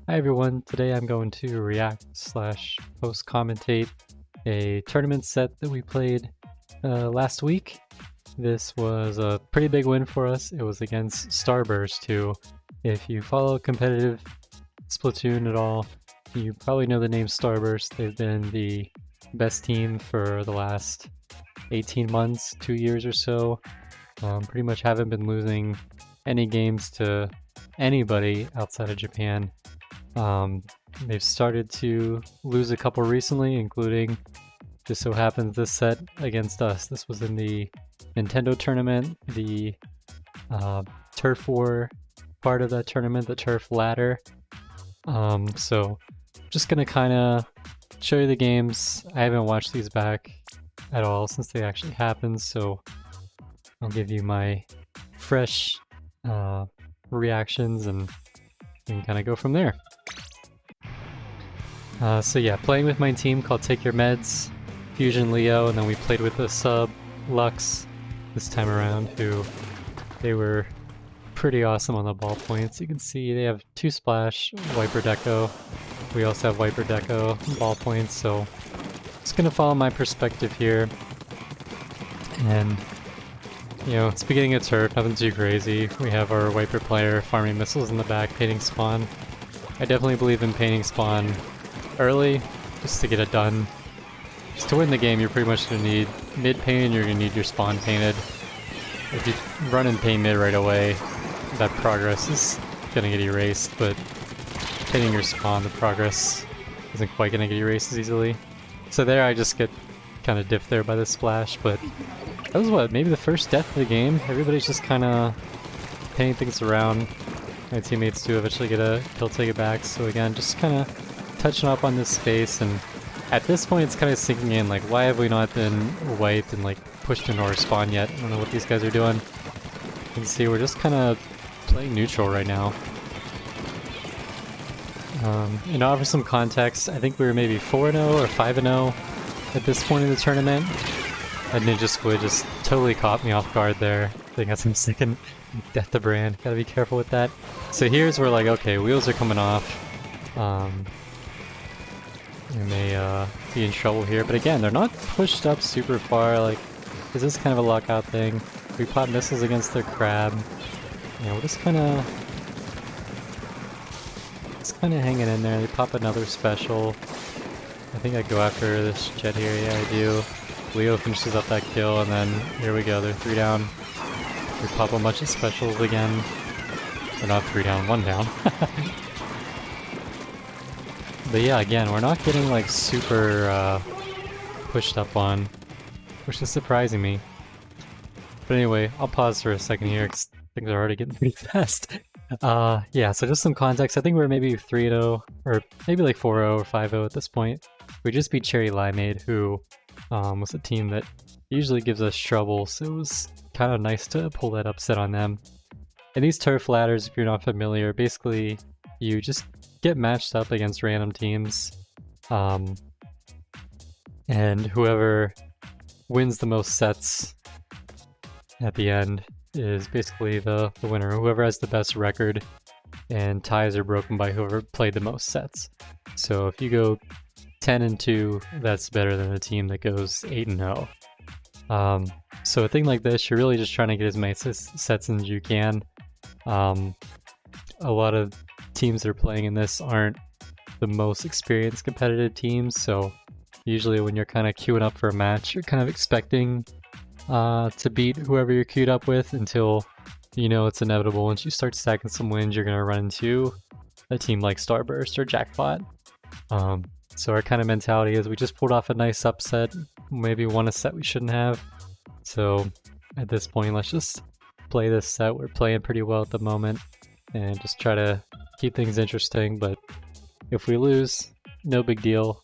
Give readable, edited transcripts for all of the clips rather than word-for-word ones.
Hi everyone, today I'm going to react slash post commentate a tournament set that we played last week. This was a pretty big win for us. It was against Starburst, who, if you follow competitive Splatoon at all, you probably know the name Starburst. They've been the best team for the last 18 months, 2 years or so. Pretty much haven't been losing any games to anybody outside of Japan. They've started to lose a couple recently, including, just so happens, this set against us. This was in the Nintendo tournament, the Turf War part of that tournament, the Turf Ladder. So just gonna kind of show you the games. I haven't watched these back at all since they actually happened, so I'll give you my fresh reactions and we can kind of go from there. So yeah, playing with my team called Take Your Meds, Fusion Leo, and then we played with a sub, Lux, this time around, who they were pretty awesome on the ball points. You can see they have 2 splash, Wiper Deco. We also have Wiper Deco ball points, so just gonna follow my perspective here. And you know, it's beginning of turf, nothing too crazy. We have our Wiper player farming missiles in the back, painting spawn. I definitely believe in painting spawn early, just to get it done. Just to win the game, you're pretty much going to need mid paint and you're going to need your spawn painted. If you run and paint mid right away, that progress is going to get erased, but painting your spawn, the progress isn't quite going to get erased as easily. So there I just get kind of diffed there by the splash, but that was what, maybe the first death of the game? Everybody's just kind of painting things around. My teammates do eventually get a kill, take it back, so again, just kind of touching up on this space, and at this point it's kind of sinking in, like, why have we not been wiped and like pushed into our spawn yet? I don't know what these guys are doing. You can see we're just kind of playing neutral right now. And to offer some context, I think we were maybe 4-0 or 5-0 at this point in the tournament. That Ninja Squid just totally caught me off guard there. They got some second death to brand. Gotta be careful with that. So here's where, like, okay, wheels are coming off. We may be in trouble here, but again, they're not pushed up super far. Like, is this kind of a lockout thing? We pop missiles against their crab. You know, we're just kind of hanging in there. They pop another special. I think I go after this jet here. Yeah, I do. Leo finishes up that kill, and then here we go. They're 3 down. We pop a bunch of specials again. We're not 3 down, 1 down. But yeah, again, we're not getting like super pushed up on, which is surprising me. But anyway, I'll pause for a second here because things are already getting pretty fast. Yeah, so just some context. I think we're maybe 3-0, or maybe like 4-0 or 5-0 at this point. We just beat Cherry Limeade, who was a team that usually gives us trouble, so it was kind of nice to pull that upset on them. And these turf ladders, if you're not familiar, basically you just get matched up against random teams, and whoever wins the most sets at the end is basically the winner. Whoever has the best record, and ties are broken by whoever played the most sets. So if you go 10-2, that's better than a team that goes 8-0. So a thing like this, you're really just trying to get as many sets as you can. A lot of teams that are playing in this aren't the most experienced competitive teams, so usually when you're kind of queuing up for a match, you're kind of expecting to beat whoever you're queued up with until you know it's inevitable. Once you start stacking some wins, you're going to run into a team like Starburst or Jackpot. So our kind of mentality is we just pulled off a nice upset, maybe won a set we shouldn't have. So at this point, let's just play this set. We're playing pretty well at the moment and just try to keep things interesting. But if we lose, no big deal.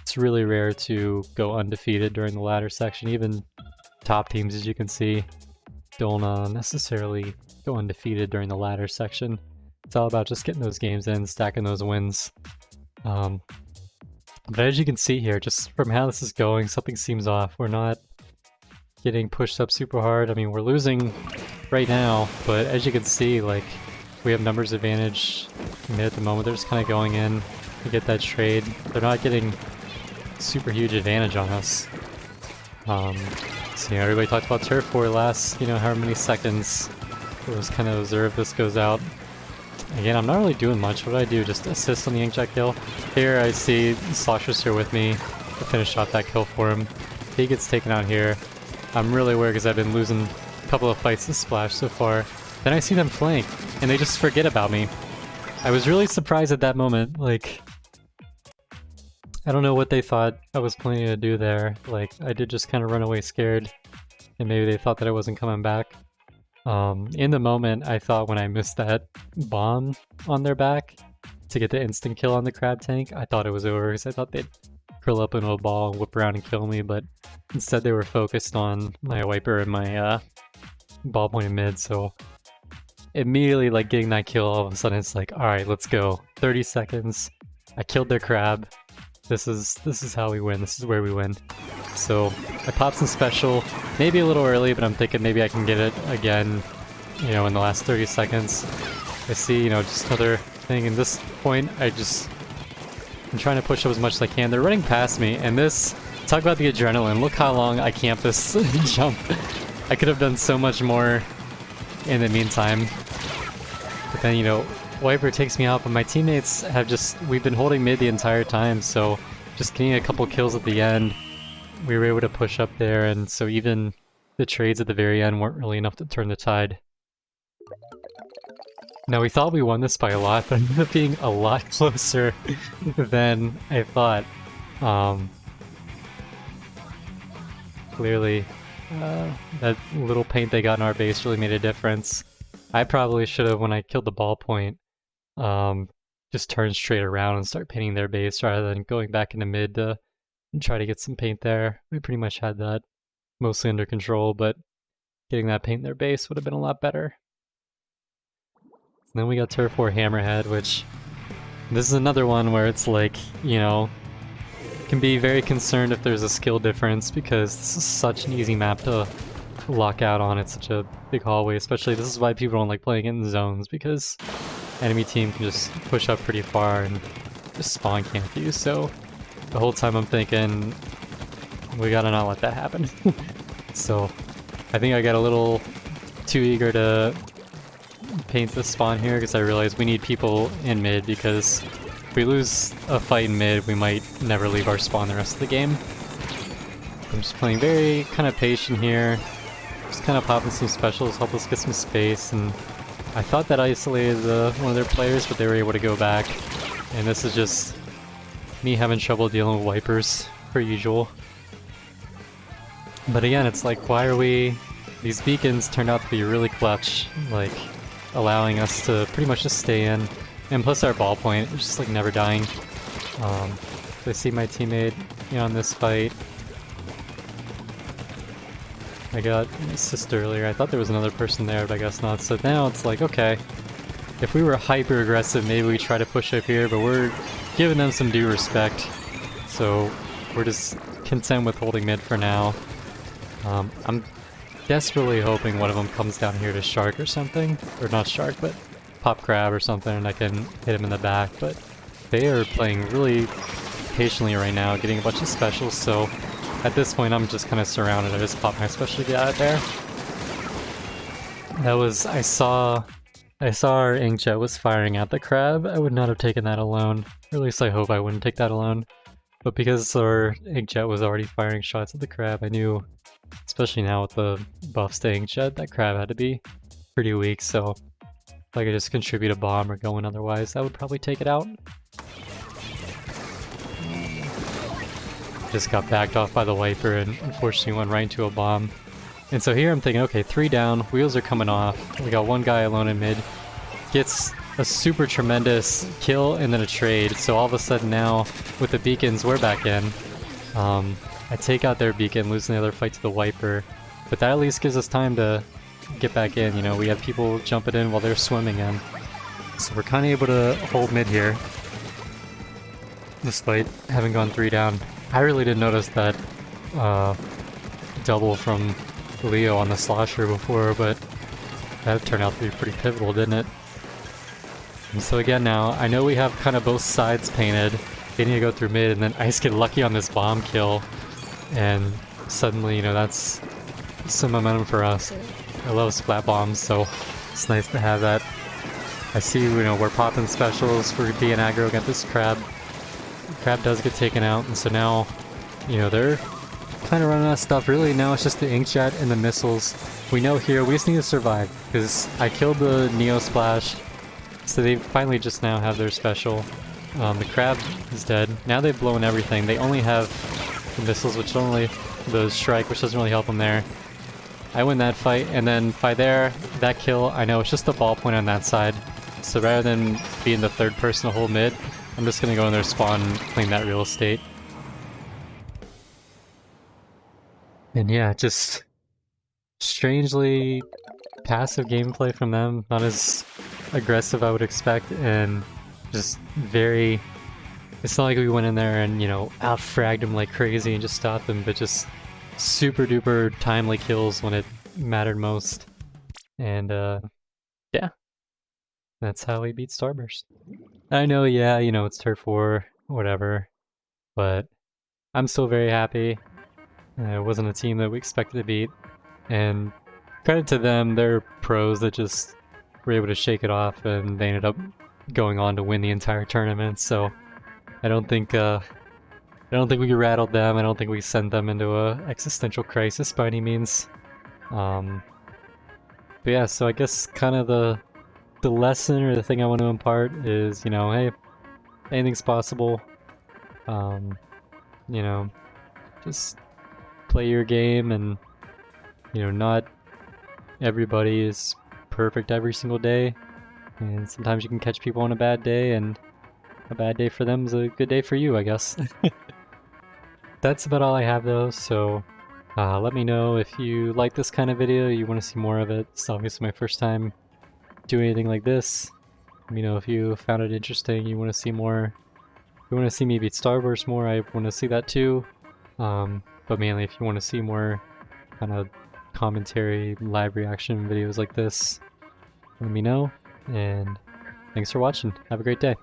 It's really rare to go undefeated during the ladder section. Even top teams, as you can see, don't necessarily go undefeated during the ladder section. It's all about just getting those games in, stacking those wins. But as you can see here, just from how this is going, something seems off. We're not getting pushed up super hard. I mean, we're losing right now, but as you can see, like, We have numbers advantage mid at the moment. They're just kind of going in to get that trade. They're not getting super huge advantage on us. So, you know, everybody talked about turf war last, you know, however many seconds. We'll just kind of observe this goes out. Again, I'm not really doing much. What do I do? Just assist on the inkjet kill? Here I see Slosher's here with me to finish off that kill for him. He gets taken out here. I'm really worried because I've been losing a couple of fights to Splash so far. Then I see them flank, and they just forget about me. I was really surprised at that moment. Like, I don't know what they thought I was planning to do there. Like, I did just kind of run away scared, and maybe they thought that I wasn't coming back. In the moment, I thought when I missed that bomb on their back to get the instant kill on the crab tank, I thought it was over because I thought they'd curl up into a ball and whip around and kill me, but instead they were focused on my wiper and my ball point in mid, so immediately, like, getting that kill, all of a sudden it's like, alright, let's go. 30 seconds, I killed their crab. This is how we win, this is where we win. So I popped some special, maybe a little early, but I'm thinking maybe I can get it again, you know, in the last 30 seconds. I see, you know, just another thing. In this point, I'm trying to push up as much as I can. They're running past me, and this, talk about the adrenaline. Look how long I camped this jump. I could have done so much more in the meantime. But then, you know, Wiper takes me out, but my teammates have we've been holding mid the entire time, so just getting a couple kills at the end, we were able to push up there, and so even the trades at the very end weren't really enough to turn the tide. Now, we thought we won this by a lot, but it ended up being a lot closer than I thought. Clearly, that little paint they got in our base really made a difference. I probably should have, when I killed the ball point, just turned straight around and start painting their base rather than going back into mid to try to get some paint there. We pretty much had that mostly under control, but getting that paint in their base would have been a lot better. And then we got Turf War Hammerhead, which this is another one where it's like, you know, can be very concerned if there's a skill difference because this is such an easy map to lock out on. It's such a big hallway, especially this is why people don't like playing it in zones, because enemy team can just push up pretty far and just spawn camp you. So the whole time I'm thinking, we gotta not let that happen. So I think I got a little too eager to paint the spawn here because I realized we need people in mid, because if we lose a fight in mid, we might never leave our spawn the rest of the game. I'm just playing very kind of patient here, just kind of popping some specials, help us get some space, and I thought that isolated one of their players, but they were able to go back, and this is just me having trouble dealing with wipers, per usual. But again, it's like, why are we... These beacons turned out to be really clutch, like, allowing us to pretty much just stay in. And plus our ball point, it's just like never dying. I see my teammate, you know, in this fight. I got an assist earlier. I thought there was another person there, but I guess not. So now it's like, okay, if we were hyper aggressive, maybe we try to push up here, but we're giving them some due respect. So we're just content with holding mid for now. I'm desperately hoping one of them comes down here to Shark or something. Or not Shark, but Pop Crab or something, and I can hit him in the back. But they are playing really patiently right now, getting a bunch of specials, so at this point I'm just kind of surrounded. I just popped my special to get out of there. That was... I saw our inkjet was firing at the crab. I would not have taken that alone. Or at least I hope I wouldn't take that alone. But because our inkjet was already firing shots at the crab, I knew, especially now with the buffs to inkjet, that crab had to be pretty weak, so if I could just contribute a bomb or go in otherwise, that would probably take it out. Just got backed off by the wiper and unfortunately went right into a bomb. And so here I'm thinking, okay, 3 down, wheels are coming off. We got one guy alone in mid. Gets a super tremendous kill and then a trade. So all of a sudden now, with the beacons, we're back in. I take out their beacon, losing the other fight to the wiper. But that at least gives us time to get back in. You know, we have people jumping in while they're swimming in. So we're kind of able to hold mid here, despite having gone 3 down. I really didn't notice that double from Leo on the slosher before, but that turned out to be pretty pivotal, didn't it? And so again now, I know we have kind of both sides painted. They need to go through mid, and then Ice get lucky on this bomb kill. And suddenly, you know, that's some momentum for us. I love splat bombs, so it's nice to have that. I see, you know, we're popping specials for being aggro against this crab. Crab does get taken out, and so now, you know, they're kind of running out of stuff. Really, now it's just the inkjet and the missiles. We know here, we just need to survive, because I killed the Neo Splash, so they finally just now have their special. The crab is dead. Now they've blown everything. They only have the missiles, which don't really, the strike, which doesn't really help them there. I win that fight, and then by there, that kill, I know it's just a ballpoint on that side. So rather than being the third person to hold mid, I'm just gonna go in their spawn and claim that real estate. And yeah, just strangely passive gameplay from them, not as aggressive I would expect, and just very... It's not like we went in there and, you know, out-fragged them like crazy and just stopped them, but just super duper timely kills when it mattered most. And yeah, that's how we beat Starburst. I know, yeah, you know, it's turf war, whatever, but I'm still very happy. It wasn't a team that we expected to beat, and credit to them, they're pros that just were able to shake it off, and they ended up going on to win the entire tournament. So I don't think we rattled them. I don't think we sent them into a existential crisis by any means. But yeah, so I guess kind of the lesson or the thing I want to impart is, you know, hey, anything's possible. You know, just play your game, and you know, not everybody is perfect every single day, and sometimes you can catch people on a bad day, and a bad day for them is a good day for you, I guess. That's about all I have though, so let me know if you like this kind of video, you want to see more of it. It's obviously my first time doing anything like this. Let me know if you found it interesting, you want to see more. If you want to see me beat Starburst more, I want to see that too. But mainly if you want to see more kind of commentary, live reaction videos like this, let me know, and thanks for watching. Have a great day.